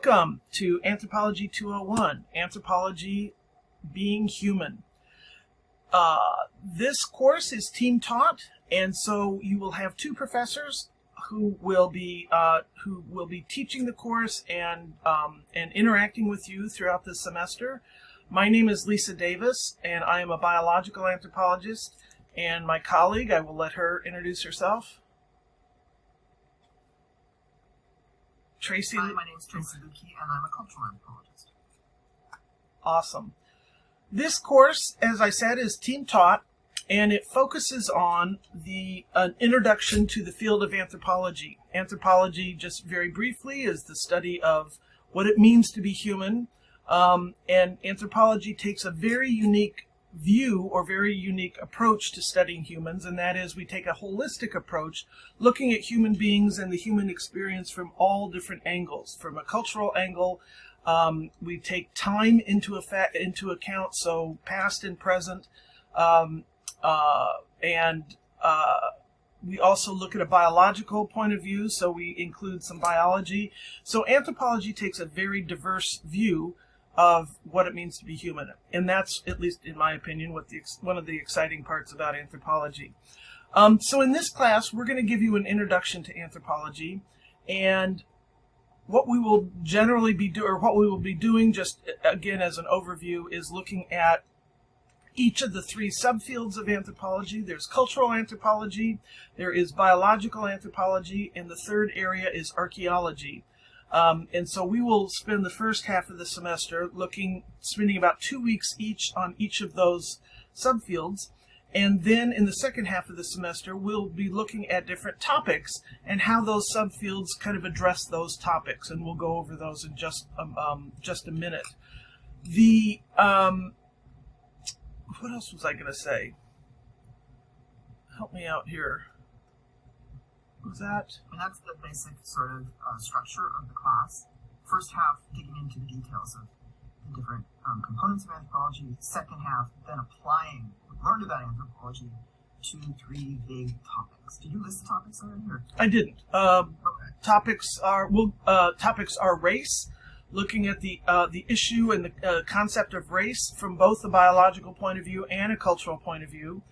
Welcome to Anthropology 201, Anthropology Being Human. This course is team taught, and so you will have two professors who will be teaching the course and interacting with you throughout the semester. My name is Lisa Davis, and I am a biological anthropologist. And my colleague, I will let her introduce herself. Tracy. Hi, my name is Tracy Lukey, and I'm a cultural anthropologist. Awesome. This course, as I said, is team taught, and it focuses on an introduction to the field of anthropology. Anthropology, just very briefly, is the study of what it means to be human, and anthropology takes a very unique view or very unique approach to studying humans, and that is we take a holistic approach looking at human beings and the human experience from all different angles. From a cultural angle, we take time into account, so past and present, we also look at a biological point of view, so we include some biology. So anthropology takes a very diverse view of what it means to be human. And that's, at least in my opinion, one of the exciting parts about anthropology. So in this class, we're going to give you an introduction to anthropology, and what we will generally be doing, just again as an overview, is looking at each of the three subfields of anthropology. There's cultural anthropology, there is biological anthropology, and the third area is archaeology. And so we will spend the first half of the semester spending about 2 weeks each on each of those subfields. And then in the second half of the semester, we'll be looking at different topics and how those subfields kind of address those topics. And we'll go over those in just a minute. What else was I going to say? Help me out here. Was that? And that's the basic sort of structure of the class. First half, digging into the details of the different components of anthropology. Second half, then applying what we learned about anthropology to three big topics. Did you list the topics already? Or? I didn't. Okay. Topics are race, looking at the issue and the concept of race from both a biological point of view and a cultural point of view.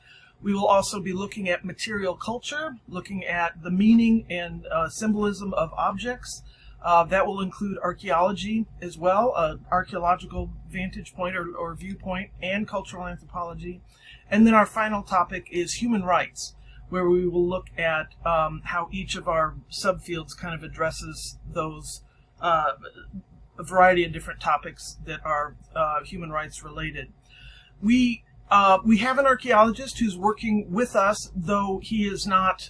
We will also be looking at material culture, looking at the meaning and symbolism of objects. That will include archaeology as well, archaeological vantage point or viewpoint, and cultural anthropology. And then our final topic is human rights, where we will look at how each of our subfields kind of addresses those a variety of different topics that are human rights related. We have an archaeologist who's working with us, though he is not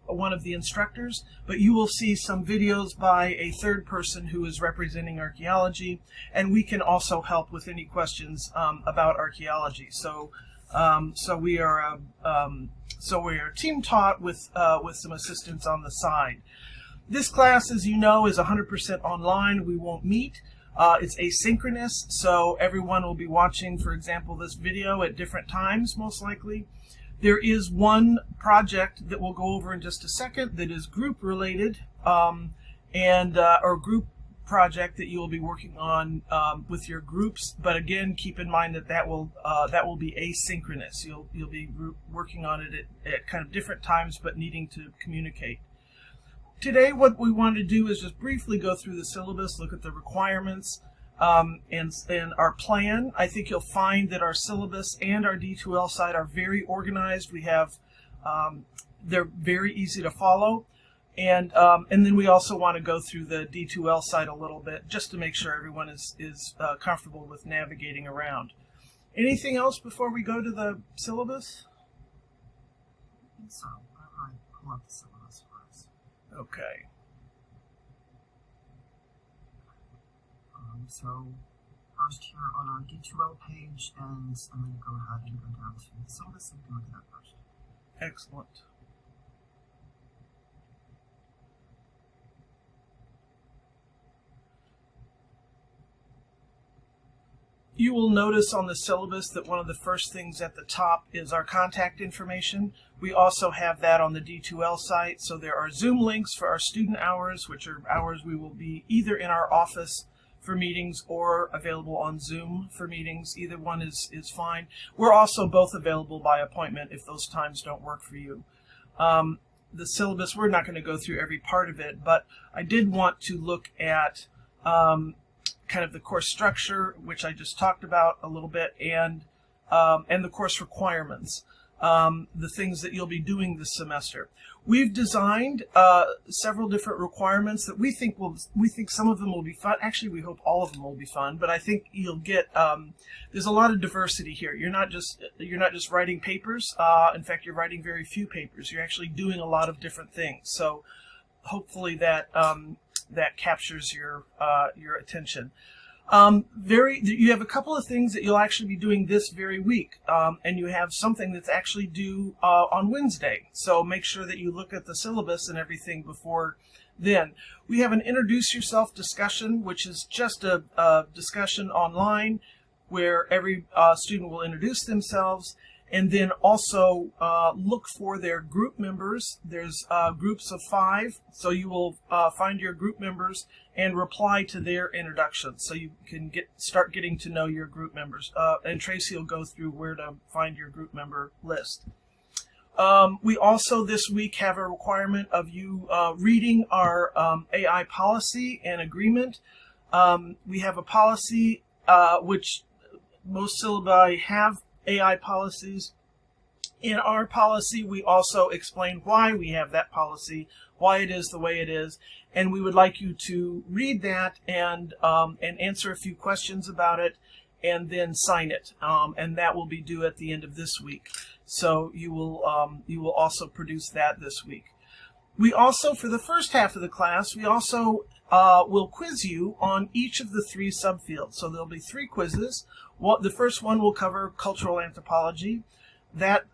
one of the instructors, but you will see some videos by a third person who is representing archaeology, and we can also help with any questions about archaeology. So we are team taught with some assistance on the side. This class, as you know, is 100% online. We won't meet. It's asynchronous, so everyone will be watching, for example, this video at different times, most likely. There is one project that we'll go over in just a second that is group-related, or group project that you will be working on with your groups. But again, keep in mind that will be asynchronous. You'll be working on it at kind of different times, but needing to communicate. Today, what we want to do is just briefly go through the syllabus, look at the requirements, and our plan. I think you'll find that our syllabus and our D2L site are very organized. We have, they're very easy to follow, and then we also want to go through the D2L site a little bit just to make sure everyone is comfortable with navigating around. Anything else before we go to the syllabus? I think so. I might pull up the syllabus first. Okay. So first here on our D2L page, and I'm going to go ahead and go down to the syllabus so we can look at that first. Excellent. You will notice on the syllabus that one of the first things at the top is our contact information. We also have that on the D2L site, so there are Zoom links for our student hours, which are hours we will be either in our office for meetings or available on Zoom for meetings. Either one is fine. We're also both available by appointment if those times don't work for you. The syllabus, we're not going to go through every part of it, but I did want to look at kind of the course structure, which I just talked about a little bit, and the course requirements, the things that you'll be doing this semester. We've designed several different requirements that we think some of them will be fun. Actually, we hope all of them will be fun, but I think you'll get there's a lot of diversity here. You're not just writing papers. In fact, you're writing very few papers. You're actually doing a lot of different things. So hopefully that that captures your attention. You have a couple of things that you'll actually be doing this very week, and you have something that's actually due on Wednesday. So make sure that you look at the syllabus and everything before then. We have an introduce yourself discussion, which is just a discussion online where every student will introduce themselves. And then also look for their group members. There's groups of 5, so you will find your group members and reply to their introductions, so you can start getting to know your group members. And Tracy will go through where to find your group member list. We also this week have a requirement of you reading our AI policy and agreement. We have a policy which most syllabi have AI policies. In our policy, we also explain why we have that policy, why it is the way it is, and we would like you to read that and answer a few questions about it, and then sign it. And that will be due at the end of this week. So you will also produce that this week. We also, for the first half of the class, we also will quiz you on each of the 3 subfields. So there'll be 3 quizzes. The first one will cover cultural anthropology. That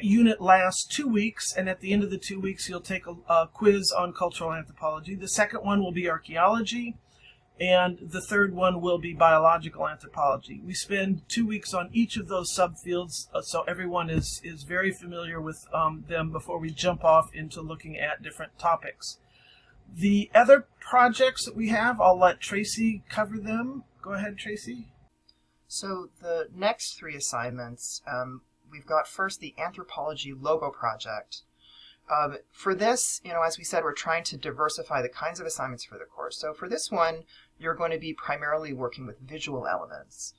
unit lasts 2 weeks, and at the end of the 2 weeks, you'll take a quiz on cultural anthropology. The second one will be archaeology, and the third one will be biological anthropology. We spend 2 weeks on each of those subfields, so everyone is very familiar with them before we jump off into looking at different topics. The other projects that we have, I'll let Tracy cover them. Go ahead, Tracy. So the next 3 assignments, we've got first the anthropology logo project. For this, as we said, we're trying to diversify the kinds of assignments for the course. So for this one, you're going to be primarily working with visual elements.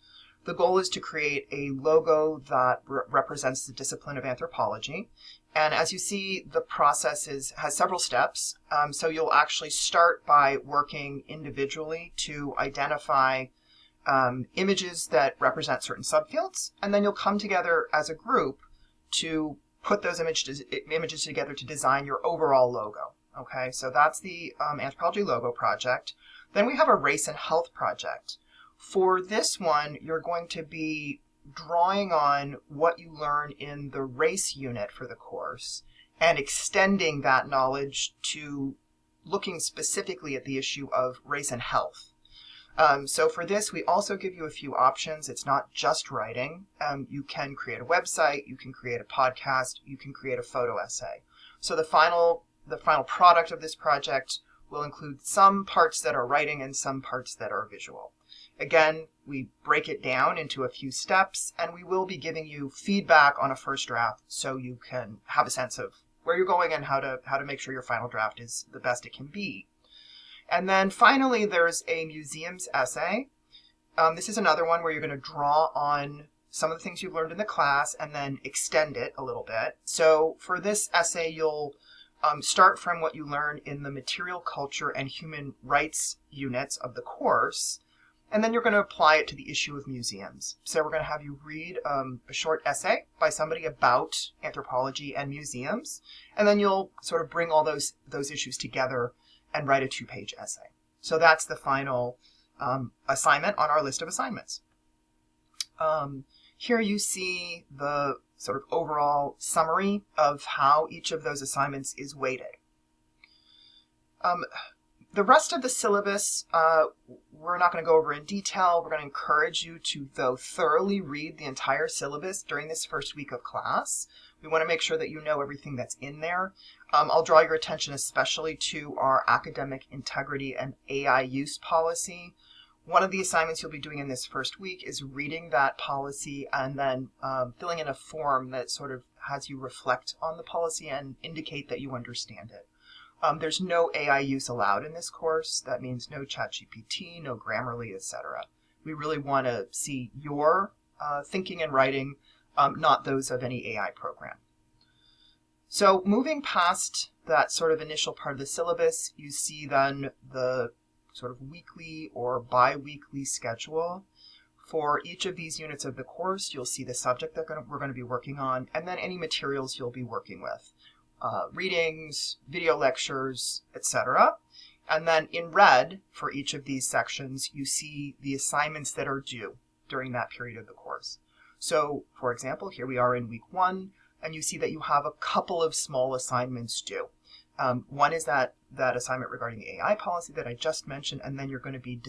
The goal is to create a logo that represents the discipline of anthropology. And as you see, the process has several steps. So you'll actually start by working individually to identify images that represent certain subfields, and then you'll come together as a group to put those images together to design your overall logo. Okay, so that's the anthropology logo project. Then we have a race and health project. For this one, you're going to be drawing on what you learn in the race unit for the course and extending that knowledge to looking specifically at the issue of race and health. So for this, we also give you a few options. It's not just writing. You can create a website, you can create a podcast, you can create a photo essay. So the final product of this project will include some parts that are writing and some parts that are visual. Again, we break it down into a few steps, and we will be giving you feedback on a first draft so you can have a sense of where you're going and how to make sure your final draft is the best it can be. And then finally, there's a museums essay. This is another one where you're going to draw on some of the things you've learned in the class and then extend it a little bit. So for this essay, you'll start from what you learned in the material culture and human rights units of the course, and then you're going to apply it to the issue of museums. So we're going to have you read a short essay by somebody about anthropology and museums, and then you'll sort of bring all those issues together and write a 2-page essay. So that's the final assignment on our list of assignments. Here you see the sort of overall summary of how each of those assignments is weighted. The rest of the syllabus we're not going to go over in detail. We're going to encourage you to, though, thoroughly read the entire syllabus during this first week of class. We want to make sure that you know everything that's in there. I'll draw your attention especially to our academic integrity and AI use policy. One of the assignments you'll be doing in this first week is reading that policy and then filling in a form that sort of has you reflect on the policy and indicate that you understand it. There's no AI use allowed in this course. That means no ChatGPT, no Grammarly, etc. We really want to see your thinking and writing, not those of any AI program. So moving past that sort of initial part of the syllabus, you see then the sort of weekly or bi-weekly schedule. For each of these units of the course, you'll see the subject that we're going to be working on, and then any materials you'll be working with. Readings, video lectures, etc. And then in red, for each of these sections, you see the assignments that are due during that period of the course. So, for example, here we are in week 1, and you see that you have a couple of small assignments due. One is that assignment regarding the AI policy that I just mentioned, and then you're going to be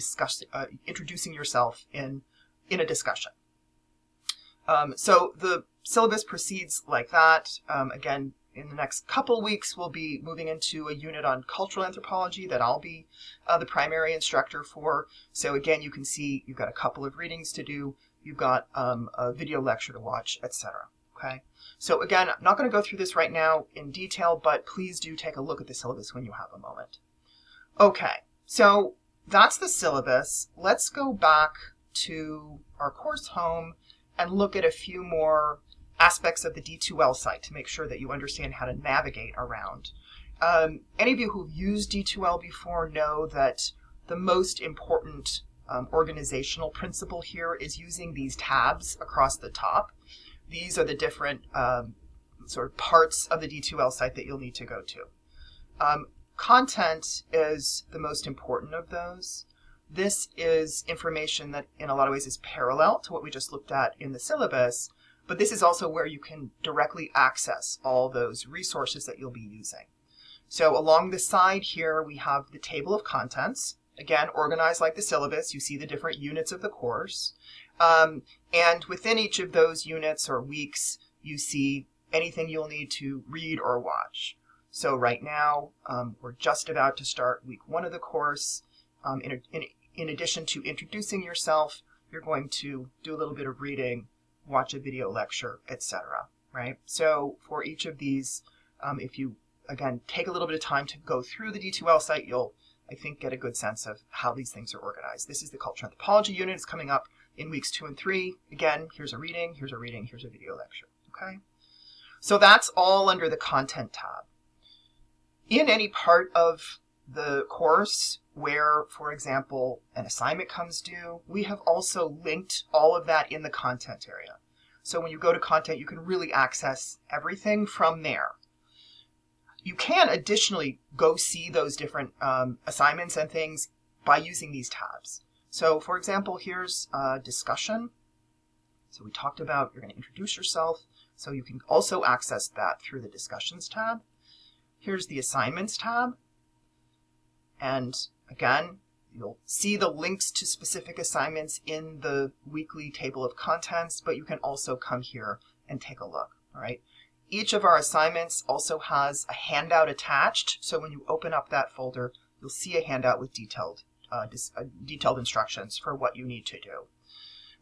introducing yourself in a discussion. So the syllabus proceeds like that. Again, in the next couple weeks, we'll be moving into a unit on cultural anthropology that I'll be the primary instructor for. So again, you can see you've got a couple of readings to do, you've got a video lecture to watch, etc. Okay. So again, I'm not going to go through this right now in detail, but please do take a look at the syllabus when you have a moment. Okay, so that's the syllabus. Let's go back to our course home and look at a few more aspects of the D2L site to make sure that you understand how to navigate around. Any of you who've used D2L before know that the most important organizational principle here is using these tabs across the top. These are the different sort of parts of the D2L site that you'll need to go to. Content is the most important of those. This is information that in a lot of ways is parallel to what we just looked at in the syllabus, but this is also where you can directly access all those resources that you'll be using. So along the side here, we have the table of contents. Again, organized like the syllabus, you see the different units of the course. And within each of those units or weeks, you see anything you'll need to read or watch. So right now, we're just about to start week 1 of the course. In addition to introducing yourself, you're going to do a little bit of reading, watch a video lecture, etc. Right? So for each of these, if you, again, take a little bit of time to go through the D2L site, you'll, I think, get a good sense of how these things are organized. This is the cultural anthropology unit. It's coming up in weeks 2 and 3. Again, here's a reading, here's a reading, here's a video lecture. Okay? So that's all under the content tab. In any part of the course where, for example, an assignment comes due, we have also linked all of that in the content area. So when you go to content, you can really access everything from there. You can additionally go see those different assignments and things by using these tabs. So for example, here's a discussion. So we talked about you're going to introduce yourself. So you can also access that through the discussions tab. Here's the assignments tab. And again, you'll see the links to specific assignments in the weekly table of contents, but you can also come here and take a look. All right. Each of our assignments also has a handout attached. So when you open up that folder, you'll see a handout with detailed instructions for what you need to do.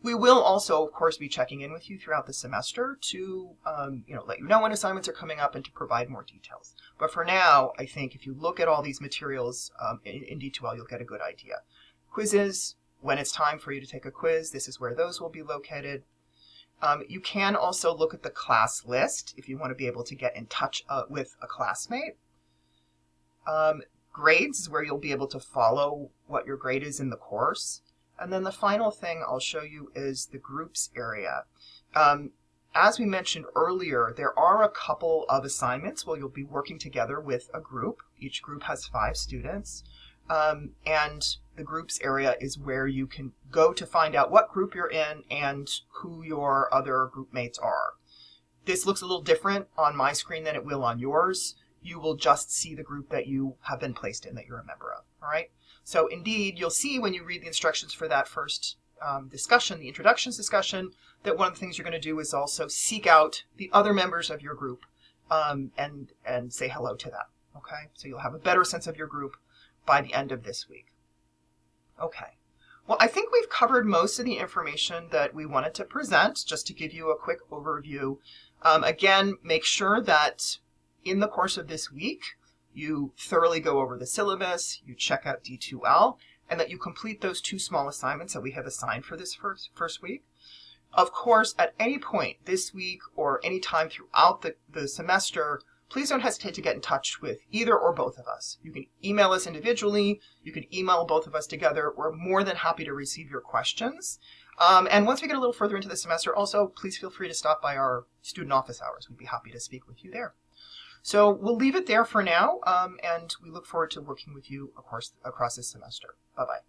We will also, of course, be checking in with you throughout the semester to let you know when assignments are coming up and to provide more details. But for now, I think if you look at all these materials in D2L, you'll get a good idea. Quizzes, when it's time for you to take a quiz, this is where those will be located. You can also look at the class list if you want to be able to get in touch with a classmate. Grades is where you'll be able to follow what your grade is in the course. And then the final thing I'll show you is the groups area. As we mentioned earlier, there are a couple of assignments where you'll be working together with a group. Each group has 5 students. And the groups area is where you can go to find out what group you're in and who your other group mates are. This looks a little different on my screen than it will on yours. You will just see the group that you have been placed in, that you're a member of. All right. So indeed, you'll see when you read the instructions for that first discussion, the introductions discussion, that one of the things you're going to do is also seek out the other members of your group and say hello to them. Okay, so you'll have a better sense of your group by the end of this week. Okay, well, I think we've covered most of the information that we wanted to present, just to give you a quick overview. Again, make sure that in the course of this week, you thoroughly go over the syllabus, you check out D2L, and that you complete those 2 small assignments that we have assigned for this first week. Of course, at any point this week or any time throughout the semester, please don't hesitate to get in touch with either or both of us. You can email us individually. You can email both of us together. We're more than happy to receive your questions. And once we get a little further into the semester, also, please feel free to stop by our student office hours. We'd be happy to speak with you there. So we'll leave it there for now, and we look forward to working with you, of course, across this semester. Bye-bye.